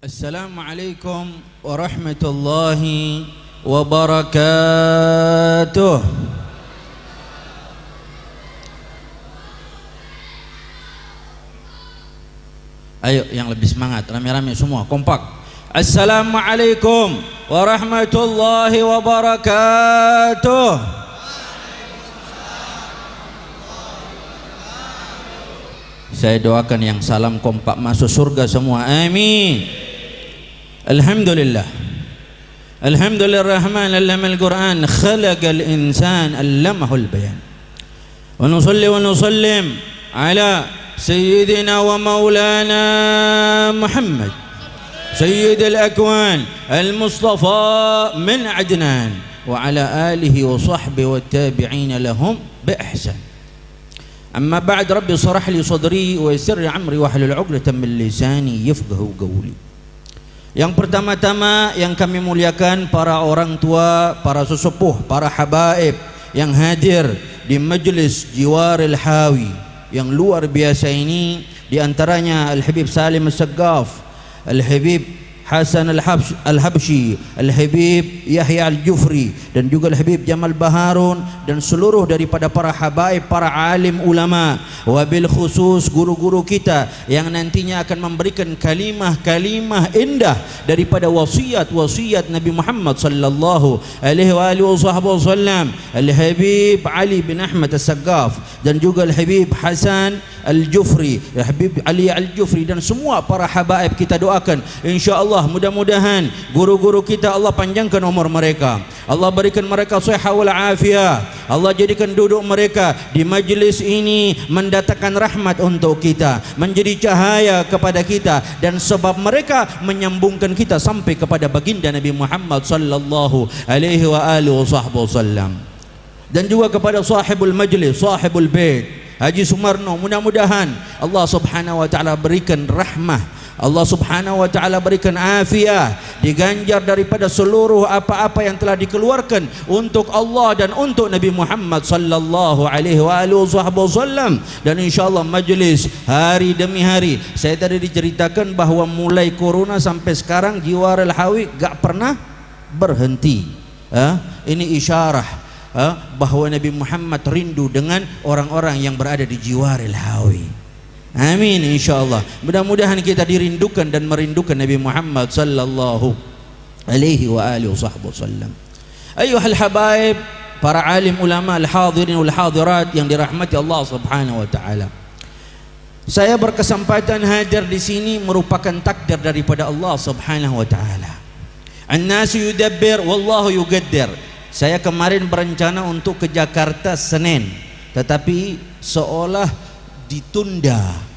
Assalamualaikum warahmatullahi wabarakatuh. Ayo yang lebih semangat, rame-rame semua, kompak. Assalamualaikum warahmatullahi wabarakatuh. Saya doakan yang salam kompak masuk surga semua, amin. Alhamdulillah. Alhamdulillahirrahman allamal Qur'an khalaqal insan allamahul bayan. Wa nusalli wa nusallim ala sayyidina wa maulana Muhammad sayyidil akwan al-mustafa min adnan wa ala alihi wa sahbihi wa tabi'ina lahum bi ihsan. Amma ba'd, Rabbi shrah li sadri wa yassir li amri wahlul 'uqdatam min lisani yafqahu qawli. Yang pertama-tama yang kami muliakan para orang tua, para sesepuh, para habaib yang hadir di majlis Jiwaril Hawi yang luar biasa ini, di antaranya Al-Habib Salim Al-Saggaf, Al-Habib Hasan Al-Habshi, Al-Habib Yahya Al-Jufri, dan juga Al-Habib Jamal Baharun, dan seluruh daripada para habaib, para alim ulama, wabil khusus guru-guru kita yang nantinya akan memberikan kalimah-kalimah indah daripada wasiat-wasiat Nabi Muhammad sallallahu alaihi wasallam, Al-Habib Ali bin Ahmad Al-Saggaf, dan juga Al-Habib Hasan Al-Jufri, Al-Habib Ali Al-Jufri, dan semua para habaib kita doakan insyaallah mudah-mudahan guru-guru kita Allah panjangkan umur mereka, Allah berikan mereka sihat wal afiat, Allah jadikan duduk mereka di majlis ini mendatangkan rahmat untuk kita, menjadi cahaya kepada kita, dan sebab mereka menyambungkan kita sampai kepada baginda Nabi Muhammad sallallahu alaihi wasallam. Dan juga kepada sahibul majlis, sahibul bait Haji Sumarno, mudah-mudahan Allah subhanahu wa ta'ala berikan rahmah, Allah subhanahu wa ta'ala berikan afiat, diganjar daripada seluruh apa-apa yang telah dikeluarkan untuk Allah dan untuk Nabi Muhammad sallallahu alaihi wasallam. Dan insyaAllah majlis hari demi hari, saya tadi diceritakan bahawa mulai corona sampai sekarang Jiwaril Hawi gak pernah berhenti. Ini isyarah bahawa Nabi Muhammad rindu dengan orang-orang yang berada di Jiwaril Hawi. Amin insyaallah. Mudah-mudahan kita dirindukan dan merindukan Nabi Muhammad sallallahu alaihi wasallam. Ayuhal habaib, para alim ulama, al-hadirin wal hadirat yang dirahmati Allah subhanahu wa taala. Saya berkesempatan hadir di sini merupakan takdir daripada Allah subhanahu wa taala. An-nasu yudabbir wallahu yuqaddir. Saya kemarin berencana untuk ke Jakarta Senin, tetapi seolah ditunda.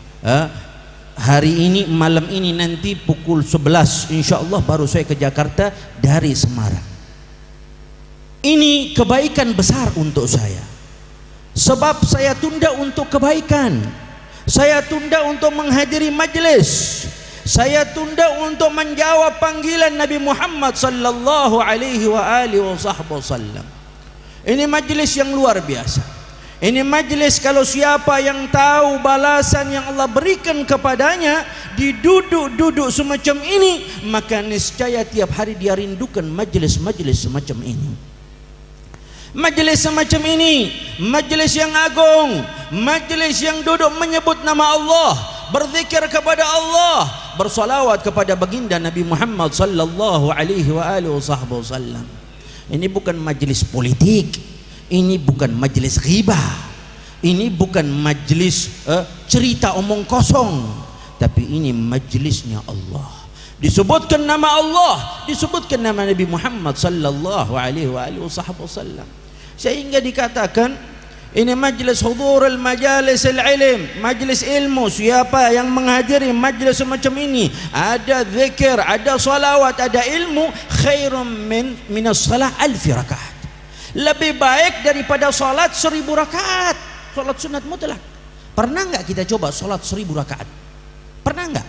Hari ini, malam ini, nanti pukul 11 insyaallah baru saya ke Jakarta dari Semarang. Ini kebaikan besar untuk saya, sebab saya tunda untuk kebaikan, saya tunda untuk menghadiri majlis, saya tunda untuk menjawab panggilan Nabi Muhammad sallallahu alaihi wasallam. Ini majlis yang luar biasa. Ini majlis kalau siapa yang tahu balasan yang Allah berikan kepadanya di duduk-duduk semacam ini, maka niscaya tiap hari dia rindukan majlis-majlis semacam ini. Majlis semacam ini, majlis yang agung, majlis yang duduk menyebut nama Allah, berzikir kepada Allah, bersolawat kepada baginda Nabi Muhammad sallallahu alaihi wasallam. Ini bukan majlis politik, ini bukan majlis ghibah, ini bukan majlis cerita omong kosong, tapi ini majlisnya Allah. Disebutkan nama Allah, disebutkan nama Nabi Muhammad sallallahu alaihi wasallam, sehingga dikatakan ini majlis hudurul majalis al-ilm, majlis ilmu. Siapa yang menghadiri majlis semacam ini, ada zikir, ada salawat, ada ilmu, khairum minas salah alfi rakaat, lebih baik daripada salat 1000 rakaat, salat sunat mutlak. Pernah enggak kita coba salat 1000 rakaat? Pernah enggak?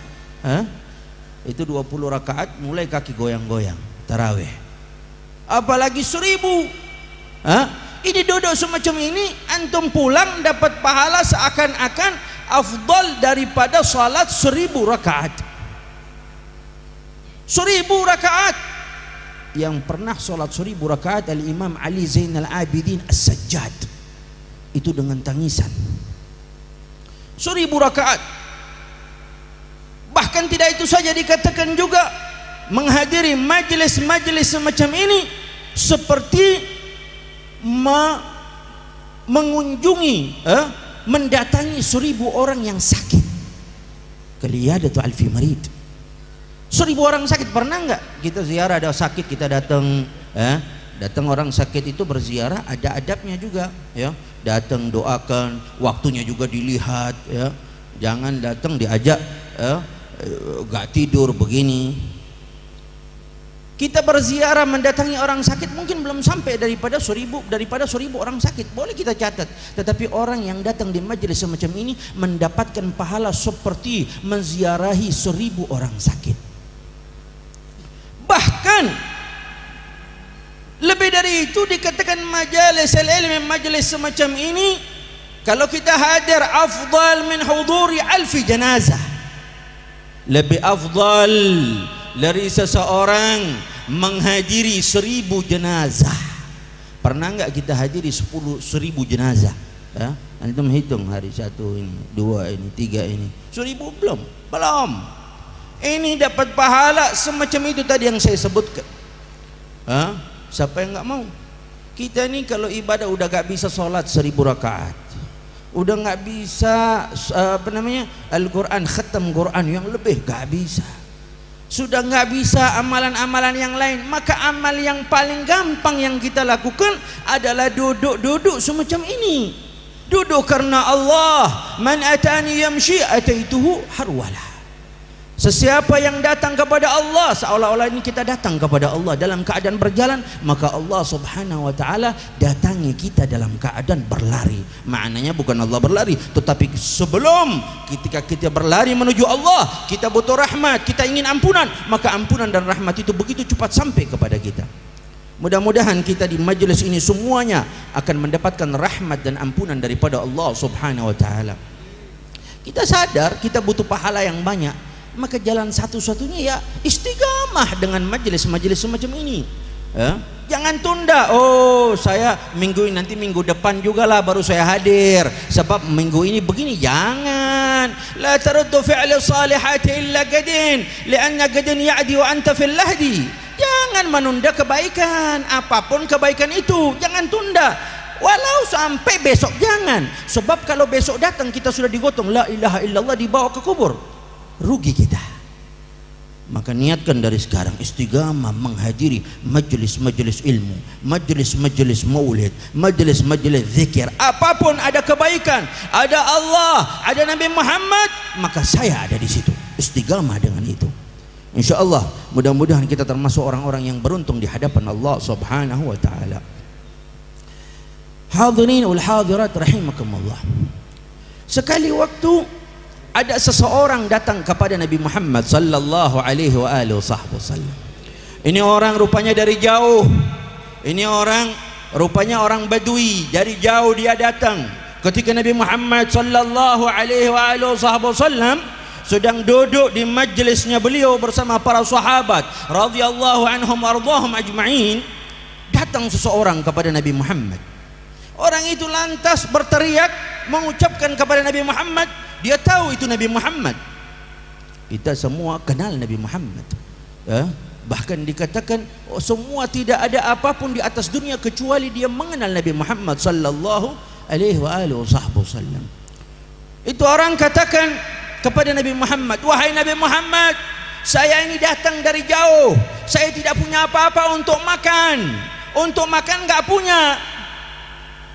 Itu 20 rakaat mulai kaki goyang-goyang, tarawih. Apalagi 1000. Ini duduk semacam ini, antum pulang dapat pahala seakan-akan afdal daripada salat 1000 rakaat. 1000 rakaat. Yang pernah sholat 1000 rakaat Al-Imam Ali Zainal Abidin As-Sajjad, itu dengan tangisan. 1000 rakaat. Bahkan tidak itu saja, dikatakan juga menghadiri majelis-majelis semacam ini seperti mengunjungi, mendatangi 1000 orang yang sakit. Qiyadatu alfi marid. 1000 orang sakit. Pernah nggak kita ziarah, ada sakit kita datang, datang orang sakit itu berziarah, ada adabnya juga, ya. Datang doakan, waktunya juga dilihat, ya. Jangan datang diajak, gak tidur begini. Kita berziarah mendatangi orang sakit mungkin belum sampai daripada 1000 orang sakit, boleh kita catat. Tetapi orang yang datang di majelis semacam ini mendapatkan pahala seperti menziarahi 1000 orang sakit. Bahkan lebih dari itu, dikatakan majelis ilmu, majelis semacam ini kalau kita hadir afdal min huduri alfi janazah. Lebih afdal dari seseorang menghadiri 1000 jenazah. Pernah nggak kita hadiri 1000 jenazah? Antum hitung hari 1 ini, 2 ini, 3 ini, 1000 belum. Ini dapat pahala semacam itu tadi yang saya sebutkan. Siapa yang nggak mau? Kita ini kalau ibadah udah nggak bisa sholat 1000 rakaat, udah nggak bisa Al-Quran, khatam Quran yang lebih, nggak bisa. Sudah nggak bisa amalan-amalan yang lain, maka amal yang paling gampang yang kita lakukan adalah duduk semacam ini. Duduk karena Allah. Man atani yamshi ataituhu harwala. Sesiapa yang datang kepada Allah, seolah-olah ini kita datang kepada Allah dalam keadaan berjalan, maka Allah subhanahu wa ta'ala datangi kita dalam keadaan berlari. Maknanya bukan Allah berlari, tetapi sebelum ketika kita berlari menuju Allah, kita butuh rahmat, kita ingin ampunan, maka ampunan dan rahmat itu begitu cepat sampai kepada kita. Mudah-mudahan kita di majelis ini semuanya akan mendapatkan rahmat dan ampunan daripada Allah subhanahu wa ta'ala. Kita sadar kita butuh pahala yang banyak, maka jalan satu-satunya ya istiqamah dengan majelis-majelis semacam ini. Jangan tunda. Oh, saya minggu ini, nanti minggu depan juga lah baru saya hadir, sebab minggu ini begini. Jangan. La taruddu fi'li salihati illa gadin, lianna gadin ya'di wa anta fil lahdi. Jangan menunda kebaikan, apapun kebaikan itu jangan tunda. Walau sampai besok jangan, sebab kalau besok datang kita sudah digotong la ilaha illallah, dibawa ke kubur, rugi kita. Maka niatkan dari sekarang istiqamah menghadiri majelis-majelis ilmu, majelis-majelis maulid, majelis-majelis zikir. Apapun ada kebaikan, ada Allah, ada Nabi Muhammad, maka saya ada di situ. Istiqamah dengan itu. Insyaallah mudah-mudahan kita termasuk orang-orang yang beruntung di hadapan Allah Subhanahu wa taala. Hadirin wal hadirat rahimakumullah. Sekali waktu ada seseorang datang kepada Nabi Muhammad sallallahu alaihi wa alihi wasallam. Ini orang rupanya dari jauh. Ini orang rupanya orang Badui, dari jauh dia datang. Ketika Nabi Muhammad sallallahu alaihi wa alihi wasallam sedang duduk di majlisnya beliau bersama para sahabat radhiyallahu anhum warḍahum ajma'in, datang seseorang kepada Nabi Muhammad. Orang itu lantas berteriak mengucapkan kepada Nabi Muhammad, dia tahu itu Nabi Muhammad. Kita semua kenal Nabi Muhammad. Bahkan dikatakan semua tidak ada apapun di atas dunia kecuali dia mengenal Nabi Muhammad sallallahu alaihi wasallam. Itu orang katakan kepada Nabi Muhammad, wahai Nabi Muhammad, saya ini datang dari jauh, saya tidak punya apa-apa untuk makan. Untuk makan nggak punya.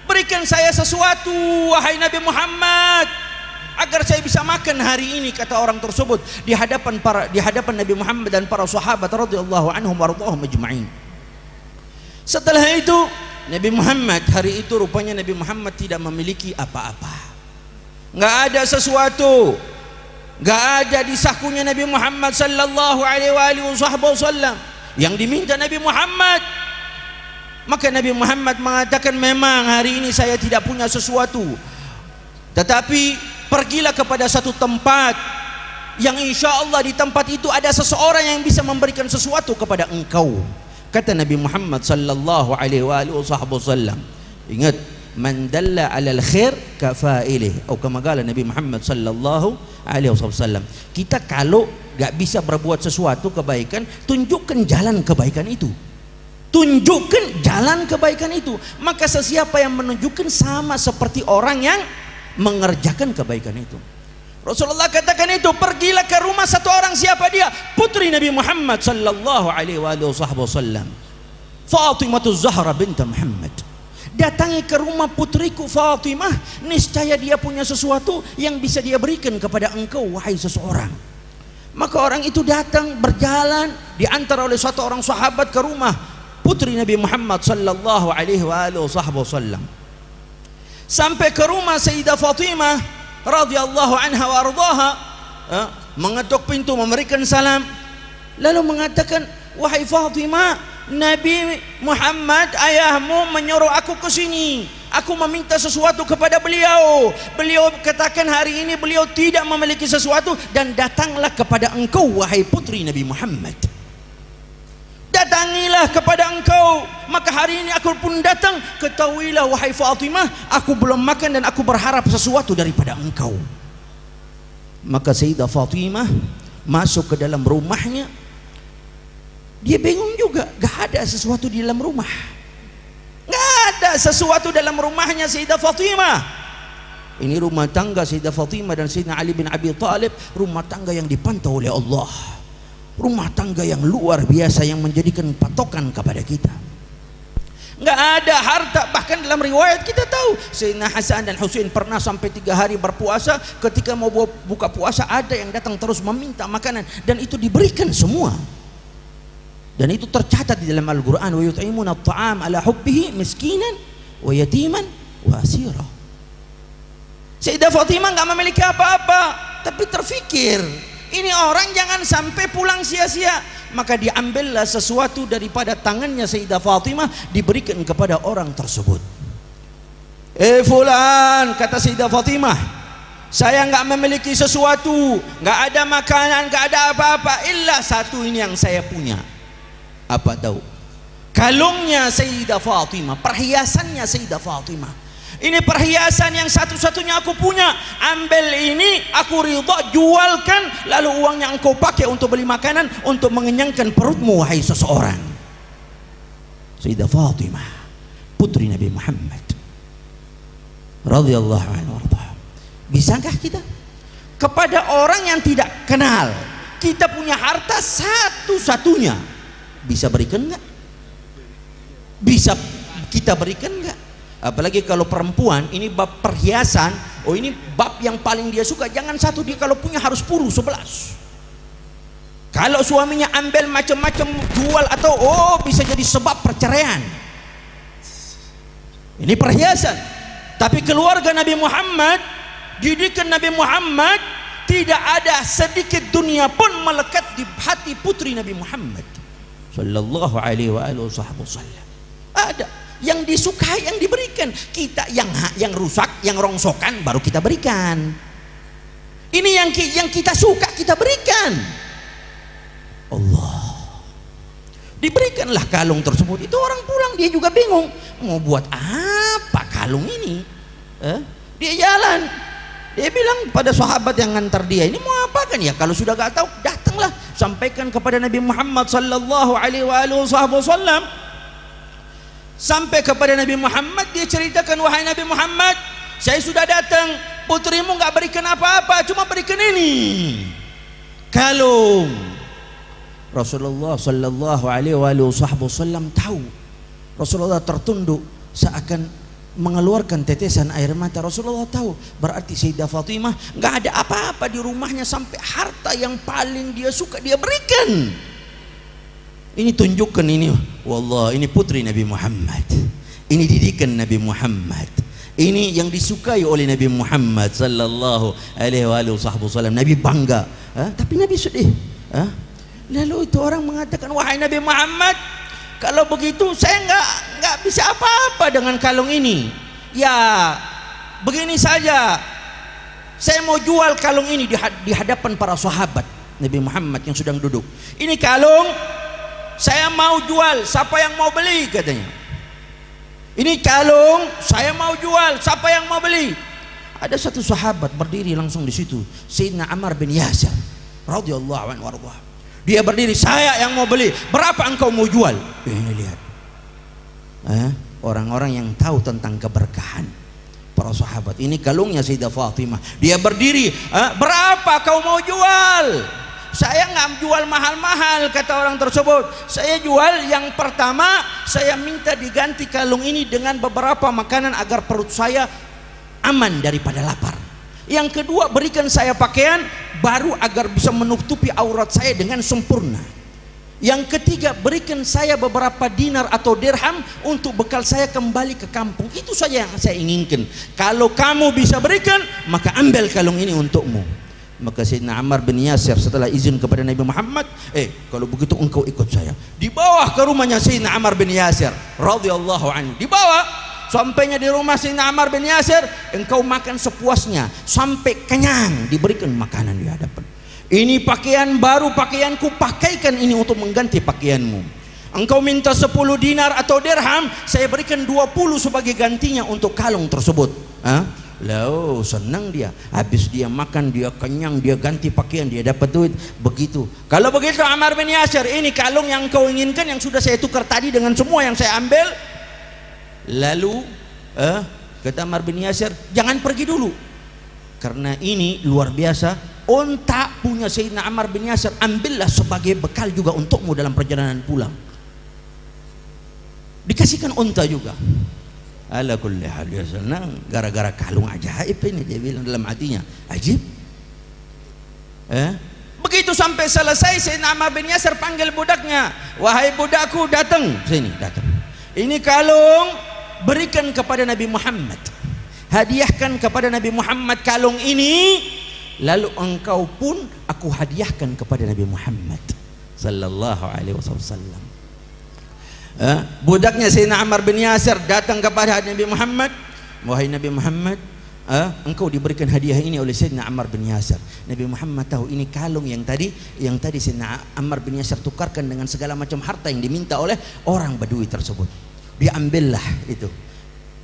Berikan saya sesuatu wahai Nabi Muhammad agar saya bisa makan hari ini, kata orang tersebut di hadapan Nabi Muhammad dan para sahabat radhiyallahu anhum warḍahum ajma'in. Setelah itu Nabi Muhammad, hari itu rupanya Nabi Muhammad tidak memiliki apa-apa. Nggak ada sesuatu, nggak ada di sakunya Nabi Muhammad sallallahu alaihi wasallam yang diminta Nabi Muhammad. Maka Nabi Muhammad mengatakan, memang hari ini saya tidak punya sesuatu, tetapi pergilah kepada satu tempat yang insya Allah di tempat itu ada seseorang yang bisa memberikan sesuatu kepada engkau. Kata Nabi Muhammad sallallahu alaihi wasallam, ingat, man dalla 'alal khair kafailih, atau kama qala Nabi Muhammad sallallahu alaihi wasallam. Kita kalau gak bisa berbuat sesuatu kebaikan, tunjukkan jalan kebaikan itu. Tunjukkan jalan kebaikan itu. Maka sesiapa yang menunjukkan sama seperti orang yang mengerjakan kebaikan itu. Rasulullah katakan itu, pergilah ke rumah satu orang, siapa dia? Putri Nabi Muhammad sallallahu alaihi wasallam, Fatimah Zahra bint Muhammad. Datangi ke rumah putriku Fatimah, niscaya dia punya sesuatu yang bisa dia berikan kepada engkau wahai seseorang. Maka orang itu datang, berjalan, diantar oleh satu orang sahabat ke rumah putri Nabi Muhammad sallallahu alaihi wasallam. Sampai ke rumah Sayyidah Fatimah radhiyallahu anha wa ardhaha, mengetuk pintu, memberikan salam, lalu mengatakan, wahai Fatimah, Nabi Muhammad ayahmu menyuruh aku ke sini, aku meminta sesuatu kepada beliau. Beliau katakan hari ini beliau tidak memiliki sesuatu, dan datanglah kepada engkau wahai putri Nabi Muhammad. Datangilah kepada engkau. Maka hari ini aku pun datang. Ketahuilah wahai Fatimah, aku belum makan dan aku berharap sesuatu daripada engkau. Maka Sayyidah Fatimah masuk ke dalam rumahnya. Dia bingung juga, gak ada sesuatu di dalam rumah. Gak ada sesuatu dalam rumahnya Sayyidah Fatimah. Ini rumah tangga Sayyidah Fatimah dan Sayyidina Ali bin Abi Thalib, rumah tangga yang dipantau oleh Allah, rumah tangga yang luar biasa yang menjadikan patokan kepada kita. Nggak ada harta, bahkan dalam riwayat kita tahu Sayyidina Hasan dan Husain pernah sampai 3 hari berpuasa. Ketika mau buka puasa, ada yang datang terus meminta makanan, dan itu diberikan semua. Dan itu tercatat di dalam Al-Quran, wa yut'imuna at-ta'am ala hubbihi miskinan wa yatiman wa asira. Sayyidah Fatimah nggak memiliki apa-apa, tapi terfikir, ini orang jangan sampai pulang sia-sia. Maka diambillah sesuatu daripada tangannya Sayyidah Fatimah, diberikan kepada orang tersebut. Fulan, kata Sayyidah Fatimah, saya nggak memiliki sesuatu, nggak ada makanan, nggak ada apa-apa, illa satu ini yang saya punya. Apa tahu? Kalungnya Sayyidah Fatimah, perhiasannya Sayyidah Fatimah. Ini perhiasan yang satu-satunya aku punya. Ambil ini, aku ridha, jualkan, lalu uangnya engkau pakai untuk beli makanan, untuk mengenyangkan perutmu wahai seseorang. Sayyidah Fatimah, putri Nabi Muhammad radhiyallahu anhu. Bisakah kita kepada orang yang tidak kenal, kita punya harta satu-satunya, bisa berikan enggak? Bisa kita berikan enggak? Apalagi kalau perempuan, ini bab perhiasan, oh ini bab yang paling dia suka. Jangan satu, dia kalau punya harus 10, 11. Kalau suaminya ambil macam-macam, jual, atau bisa jadi sebab perceraian. Ini perhiasan. Tapi keluarga Nabi Muhammad, didikan Nabi Muhammad, tidak ada sedikit dunia pun melekat di hati putri Nabi Muhammad sallallahu alaihi wasallam. Ada yang disukai, yang diberikan. Kita yang rusak, yang rongsokan baru kita berikan. Ini yang kita suka kita berikan. Allah, diberikanlah kalung tersebut. Itu orang pulang, dia juga bingung mau buat apa kalung ini. Dia jalan, dia bilang pada sahabat yang ngantar dia, ini mau apa kan ya? Kalau sudah gak tahu, datanglah, sampaikan kepada Nabi Muhammad sallallahu alaihi wasallam. Sampai kepada Nabi Muhammad, dia ceritakan, wahai Nabi Muhammad, saya sudah datang, putrimu nggak berikan apa-apa, cuma berikan ini kalung. Rasulullah sallallahu alaihi wasallam tahu. Rasulullah tertunduk seakan mengeluarkan tetesan air mata. Rasulullah tahu, berarti Sayyidah Fatimah nggak ada apa-apa di rumahnya, sampai harta yang paling dia suka dia berikan. Ini tunjukkan, ini wallah, ini putri Nabi Muhammad, ini didikan Nabi Muhammad, ini yang disukai oleh Nabi Muhammad sallallahu alaihi wasallam. Nabi bangga, tapi Nabi sedih. Lalu itu orang mengatakan, wahai Nabi Muhammad, kalau begitu saya nggak bisa apa-apa dengan kalung ini. Ya begini saja, saya mau jual kalung ini di hadapan para sahabat Nabi Muhammad yang sedang duduk. Ini kalung saya mau jual, siapa yang mau beli, katanya. Ini kalung saya mau jual, siapa yang mau beli? Ada satu sahabat berdiri langsung di situ, Sayyidina Ammar bin Yasir radhiyallahu anhu warḍah. Dia berdiri, saya yang mau beli, berapa engkau mau jual? Ini lihat, orang-orang yang tahu tentang keberkahan para sahabat. Ini kalungnya Sayyidah Fatimah. Dia berdiri, berapa kau mau jual? Saya nggak jual mahal-mahal, kata orang tersebut. Saya jual yang pertama, saya minta diganti kalung ini dengan beberapa makanan agar perut saya aman daripada lapar. Yang kedua, berikan saya pakaian baru agar bisa menutupi aurat saya dengan sempurna. Yang ketiga, berikan saya beberapa dinar atau dirham untuk bekal saya kembali ke kampung. Itu saja yang saya inginkan. Kalau kamu bisa berikan, maka ambil kalung ini untukmu. Maka Sayyidina Ammar bin Yasir setelah izin kepada Nabi Muhammad, kalau begitu engkau ikut saya. Dibawa ke rumahnya Sayyidina Ammar bin Yasir radhiyallahu anhu. Dibawa, sampainya di rumah Sayyidina Ammar bin Yasir, engkau makan sepuasnya sampai kenyang, diberikan makanan di hadapan. Ini pakaian baru, pakaianku, pakaikan ini untuk mengganti pakaianmu. Engkau minta 10 dinar atau dirham, saya berikan 20 sebagai gantinya untuk kalung tersebut. Lalu senang dia, habis dia makan, dia kenyang, dia ganti pakaian, dia dapat duit. Begitu. Kalau begitu Ammar bin Yasir, ini kalung yang kau inginkan, yang sudah saya tukar tadi dengan semua yang saya ambil. Lalu kata Ammar bin Yasir, jangan pergi dulu, karena ini luar biasa. Unta punya Sayyidina Ammar bin Yasir, ambillah sebagai bekal juga untukmu dalam perjalanan pulang. Dikasihkan unta juga. Ala kulli hal, dia senang gara-gara kalung ajaib ini. Dia bilang dalam hatinya, ajib. Begitu sampai selesai, Sayyidina Ammar bin Yasir panggil budaknya, wahai budakku, datang sini, datang. Ini kalung berikan kepada Nabi Muhammad, hadiahkan kepada Nabi Muhammad kalung ini. Lalu engkau pun aku hadiahkan kepada Nabi Muhammad sallallahu alaihi wasallam. Budaknya Sayyidina Ammar bin Yasir datang kepada Nabi Muhammad, wahai Nabi Muhammad, engkau diberikan hadiah ini oleh Sayyidina Ammar bin Yasir. Nabi Muhammad tahu ini kalung yang tadi Sayyidina Ammar bin Yasir tukarkan dengan segala macam harta yang diminta oleh orang Badui tersebut. Diambillah itu.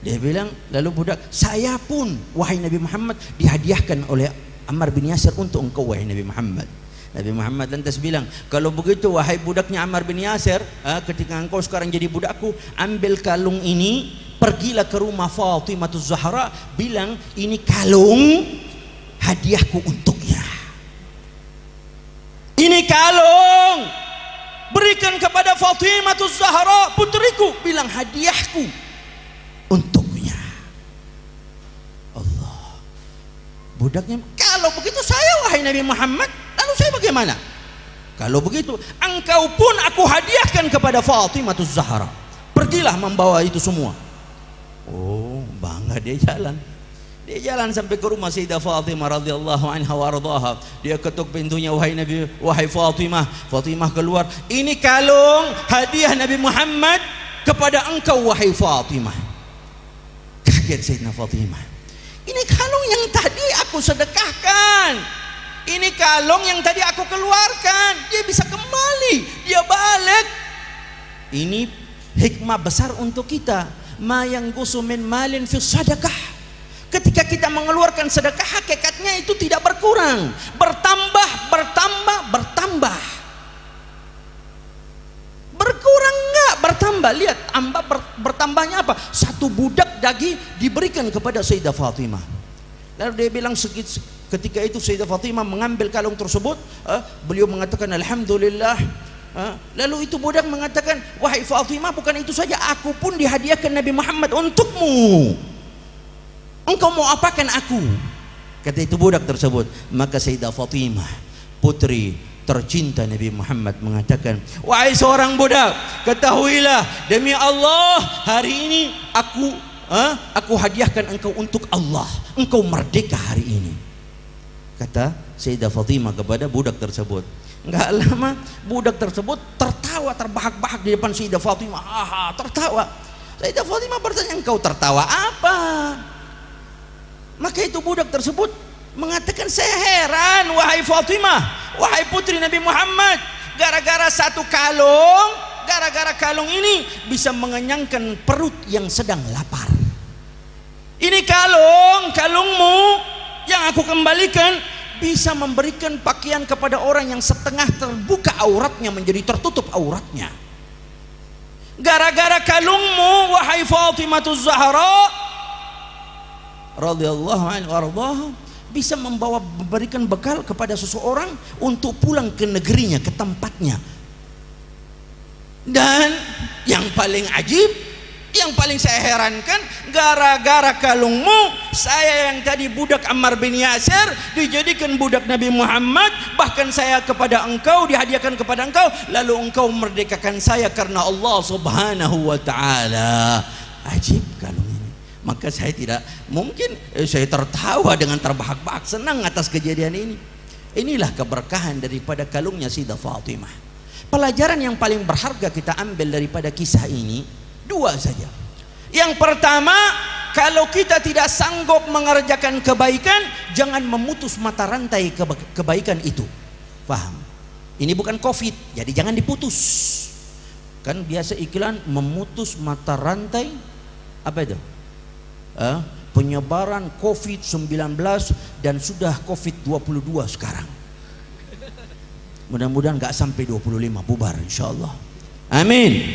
Dia bilang, lalu budak, saya pun wahai Nabi Muhammad dihadiahkan oleh Ammar bin Yasir untuk engkau wahai Nabi Muhammad. Nabi Muhammad lantas bilang, kalau begitu wahai budaknya Ammar bin Yasir, ketika engkau sekarang jadi budakku, ambil kalung ini, pergilah ke rumah Fatimah Zahra, bilang ini kalung hadiahku untuknya. Ini kalung berikan kepada Fatimah Zahra putriku, bilang hadiahku untuknya. Allah. Budaknya, kalau begitu saya wahai Nabi Muhammad, lalu saya bagaimana? Kalau begitu engkau pun aku hadiahkan kepada Fatimah Zahra, pergilah membawa itu semua. Oh, bangga dia jalan. Dia jalan sampai ke rumah Sayyidah Fatimah radhiyallahu anha warḍaha. Dia ketuk pintunya, wahai Nabi, wahai Fatimah. Fatimah keluar, ini kalung hadiah Nabi Muhammad kepada engkau wahai Fatimah. Kaget Sayyidina Fatimah. Ini kalung yang tadi aku sedekahkan, ini kalung yang tadi aku keluarkan, dia bisa kembali, dia balik. Ini hikmah besar untuk kita. Ma yanqusu min malin fi sadaqah. Ketika kita mengeluarkan sedekah, hakikatnya itu tidak berkurang, bertambah, bertambah, bertambah. Berkurang enggak? Bertambah. Lihat, bertambahnya apa? Satu budak daging diberikan kepada Sayyidah Fatimah. Lalu dia bilang, ketika itu Sayyidah Fatimah mengambil kalung tersebut, beliau mengatakan alhamdulillah. Lalu itu budak mengatakan, wahai Fatimah, bukan itu saja, aku pun dihadiahkan Nabi Muhammad untukmu. Engkau mau apakan aku? Kata itu budak tersebut. Maka Sayyidah Fatimah, putri tercinta Nabi Muhammad, mengatakan, wahai seorang budak, ketahuilah demi Allah, hari ini aku hadiahkan engkau untuk Allah, engkau merdeka hari ini. Kata Sayyidah Fatimah kepada budak tersebut. Enggak lama budak tersebut tertawa terbahak-bahak di depan Sayyidah Fatimah. Tertawa. Sayyidah Fatimah bertanya, engkau tertawa apa? Maka itu budak tersebut mengatakan, saya heran wahai Fatimah, wahai putri Nabi Muhammad, gara-gara satu kalung, gara-gara kalung ini bisa mengenyangkan perut yang sedang lapar. Ini kalungmu yang aku kembalikan bisa memberikan pakaian kepada orang yang setengah terbuka auratnya menjadi tertutup auratnya. Gara-gara kalungmu wahai Fatimahuz Zahra radhiyallahu anha bisa memberikan bekal kepada seseorang untuk pulang ke negerinya, ke tempatnya. Dan yang paling ajib, yang paling saya herankan, gara-gara kalungmu saya yang tadi budak Ammar bin Yasir dijadikan budak Nabi Muhammad, bahkan saya kepada engkau, dihadiahkan kepada engkau, lalu engkau merdekakan saya karena Allah Subhanahu wa ta'ala. Ajib kalung ini. Maka saya tidak mungkin, saya tertawa dengan terbahak-bahak senang atas kejadian ini. Inilah keberkahan daripada kalungnya Sayyidah Fatimah. Pelajaran yang paling berharga kita ambil daripada kisah ini dua saja. Yang pertama, kalau kita tidak sanggup mengerjakan kebaikan, jangan memutus mata rantai kebaikan itu. Paham? Ini bukan COVID, jadi jangan diputus. Kan biasa iklan memutus mata rantai apa itu? Penyebaran COVID-19 dan sudah COVID-22 sekarang. Mudah-mudahan nggak sampai 25 bubar insyaallah. Amin.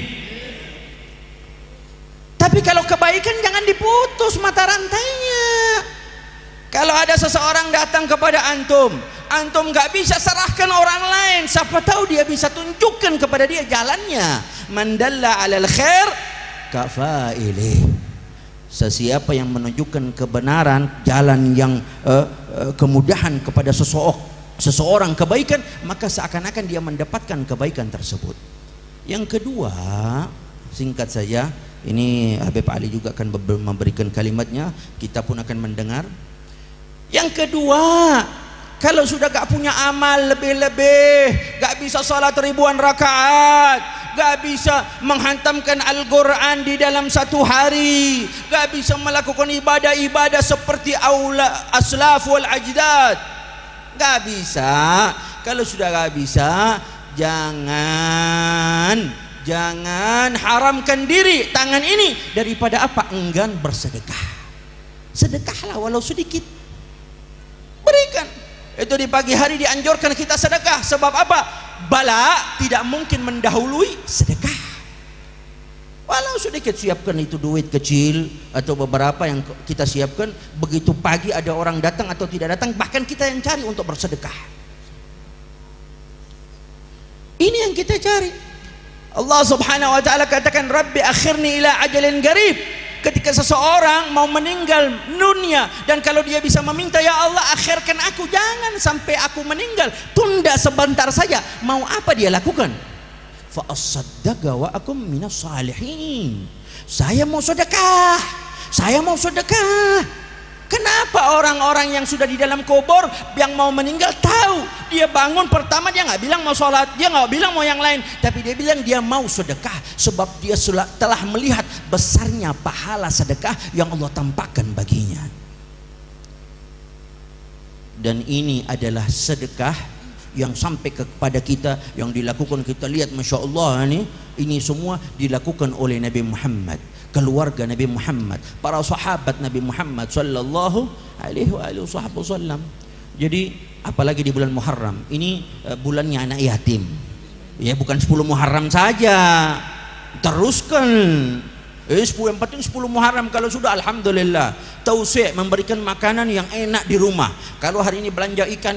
Tapi kalau kebaikan jangan diputus mata rantainya. Kalau ada seseorang datang kepada antum nggak bisa serahkan orang lain, siapa tahu dia bisa tunjukkan kepada dia jalannya. Mandalla 'alal khair kafailih. Sesiapa yang menunjukkan kebenaran, jalan yang kemudahan kepada seseorang kebaikan, maka seakan-akan dia mendapatkan kebaikan tersebut. Yang kedua, singkat saja, ini Habib Ali juga akan memberikan kalimatnya, kita pun akan mendengar. Yang kedua, kalau sudah gak punya amal lebih-lebih, gak bisa salat ribuan rakaat, gak bisa menghantamkan Al-Quran di dalam satu hari, gak bisa melakukan ibadah-ibadah seperti aslaf wal ajdad, gak bisa. Kalau sudah gak bisa, jangan haramkan diri tangan ini daripada apa? Enggan bersedekah. Sedekahlah walau sedikit, berikan. Itu di pagi hari dianjurkan kita sedekah. Sebab apa? Bala tidak mungkin mendahului sedekah. Walau sedikit, siapkan itu duit kecil atau beberapa yang kita siapkan. Begitu pagi ada orang datang atau tidak datang, bahkan kita yang cari untuk bersedekah. Ini yang kita cari. Allah Subhanahu wa ta'ala katakan, Rabbi akhirni ila ajalin garib. Ketika seseorang mau meninggal dunia, dan kalau dia bisa meminta, ya Allah akhirkan aku, jangan sampai aku meninggal, tunda sebentar saja. Mau apa dia lakukan? Fa as-saddaqa wa akum minas salihin. Saya mau sedekah, saya mau sedekah. Kenapa orang-orang yang sudah di dalam kubur yang mau meninggal tahu, dia bangun pertama dia nggak bilang mau sholat, dia nggak bilang mau yang lain, tapi dia bilang dia mau sedekah, sebab dia telah melihat besarnya pahala sedekah yang Allah tampakkan baginya. Dan ini adalah sedekah yang sampai kepada kita, yang dilakukan, kita lihat Masya Allah, ini semua dilakukan oleh Nabi Muhammad, keluarga Nabi Muhammad, para sahabat Nabi Muhammad sallallahu alaihi wasallam. Jadi apalagi di bulan Muharram ini, bulannya anak yatim ya, bukan 10 Muharram saja, teruskan. Yang penting 10 Muharram kalau sudah, alhamdulillah, tausih, memberikan makanan yang enak di rumah. Kalau hari ini belanja ikan,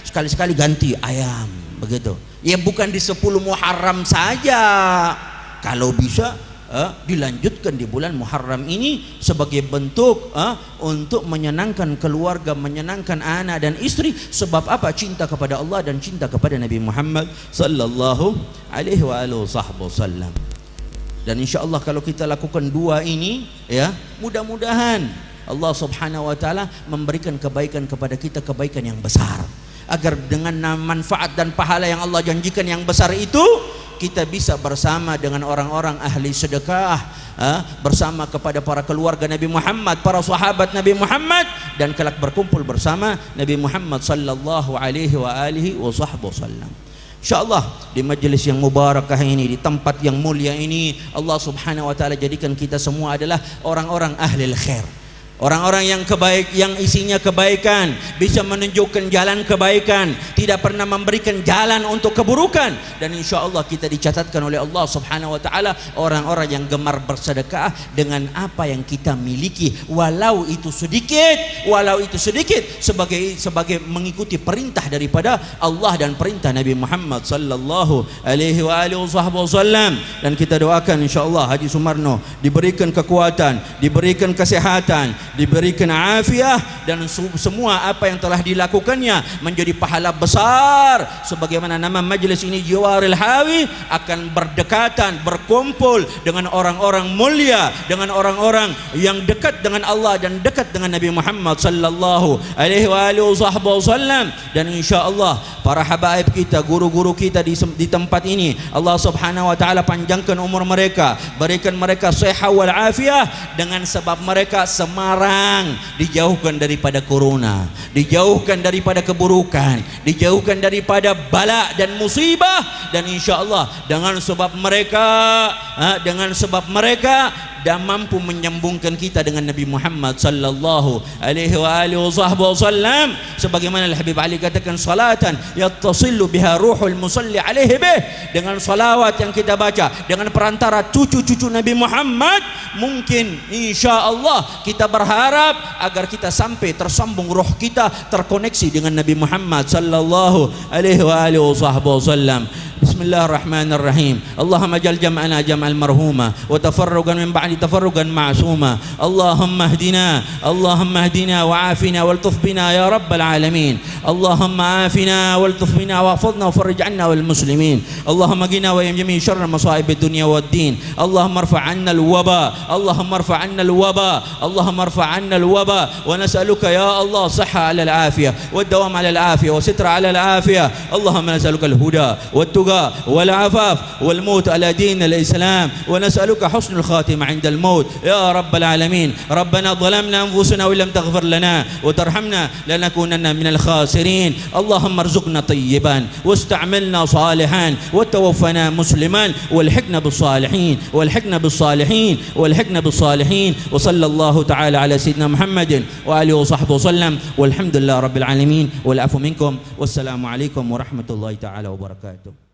sekali-sekali ganti ayam, begitu ya, bukan di 10 Muharram saja. Kalau bisa dilanjutkan di bulan Muharram ini sebagai bentuk untuk menyenangkan keluarga, menyenangkan anak dan istri. Sebab apa? Cinta kepada Allah dan cinta kepada Nabi Muhammad sallallahu alaihi wasallam. Dan insya Allah kalau kita lakukan dua ini, ya, mudah-mudahan Allah Subhanahu wa ta'ala memberikan kebaikan kepada kita, kebaikan yang besar. agar dengan manfaat dan pahala yang Allah janjikan yang besar itu, kita bisa bersama dengan orang-orang ahli sedekah, bersama kepada para keluarga Nabi Muhammad, para sahabat Nabi Muhammad, dan kelak berkumpul bersama Nabi Muhammad sallallahu alaihi wa alihi wasallam. InsyaAllah di majlis yang mubarakah ini, di tempat yang mulia ini, Allah subhanahu wa ta'ala jadikan kita semua adalah orang-orang ahli khair, orang-orang yang yang isinya kebaikan, bisa menunjukkan jalan kebaikan, tidak pernah memberikan jalan untuk keburukan. Dan insya Allah kita dicatatkan oleh Allah subhanahu wa ta'ala orang-orang yang gemar bersedekah dengan apa yang kita miliki, walau itu sedikit, sebagai mengikuti perintah daripada Allah dan perintah Nabi Muhammad sallallahu alaihi wasallam. Dan kita doakan insya Allah Haji Sumarno diberikan kekuatan, diberikan kesehatan, diberikan afiah, dan semua apa yang telah dilakukannya menjadi pahala besar, sebagaimana nama majlis ini Jiwaril Hawi, akan berdekatan, berkumpul dengan orang-orang mulia, dengan orang-orang yang dekat dengan Allah dan dekat dengan Nabi Muhammad sallallahu alaihi wasallam. Dan insyaallah para habaib kita, guru-guru kita di tempat ini, Allah subhanahu wa ta'ala panjangkan umur mereka, berikan mereka sehat wal afiah, dengan sebab mereka semarang, dijauhkan daripada corona, dijauhkan daripada keburukan, dijauhkan daripada bala dan musibah. Dan insyaallah dengan sebab mereka dan mampu menyambungkan kita dengan Nabi Muhammad sallallahu alaihi wasallam, sebagaimana Al-Habib Ali katakan, salatan yattasilu biha ruhul musalli alaihi bih, dengan salawat yang kita baca dengan perantara cucu-cucu Nabi Muhammad, mungkin insyaallah kita berharap agar kita sampai tersambung roh kita, terkoneksi dengan Nabi Muhammad sallallahu alaihi wasallam. Bismillahirrahmanirrahim. Allahumma jal jam'ana jam'al marhuma wa tafarrugan min ba'di tafarrugan ma'suma. Allahumma hdina wa afina wal tuf bina ya rabbal alamin. Allahumma afina wal tuf bina wa hafidhna wa farij 'anna wal muslimin. Allahumma qina wa jami' syarr masaib ad-dunya wad din. Allahumma irfa' 'anna al-waba. Allahumma irfa' 'anna al-waba. Allahumma irfa' 'anna al-waba wa nas'aluka ya Allah sihha 'ala al-afiyah wa dawam 'ala al-afiyah wa sitra 'ala al-afiyah. Allahumma nas'aluka al-huda wat والعفاف والموت على دين الإسلام ونسألك حسن الخاتمة عند الموت يا رب العالمين. ربنا ظلمنا أنفسنا وإن لم تغفر لنا وترحمنا لنكونن من الخاسرين. اللهم ارزقنا طيبا واستعملنا صالحا وتوفنا مسلما والحقنا بالصالحين وصلى الله تعالى على سيدنا محمد وآله وصحبه وسلم والحمد لله رب العالمين والعفو منكم والسلام عليكم ورحمة الله تعالى وبركاته.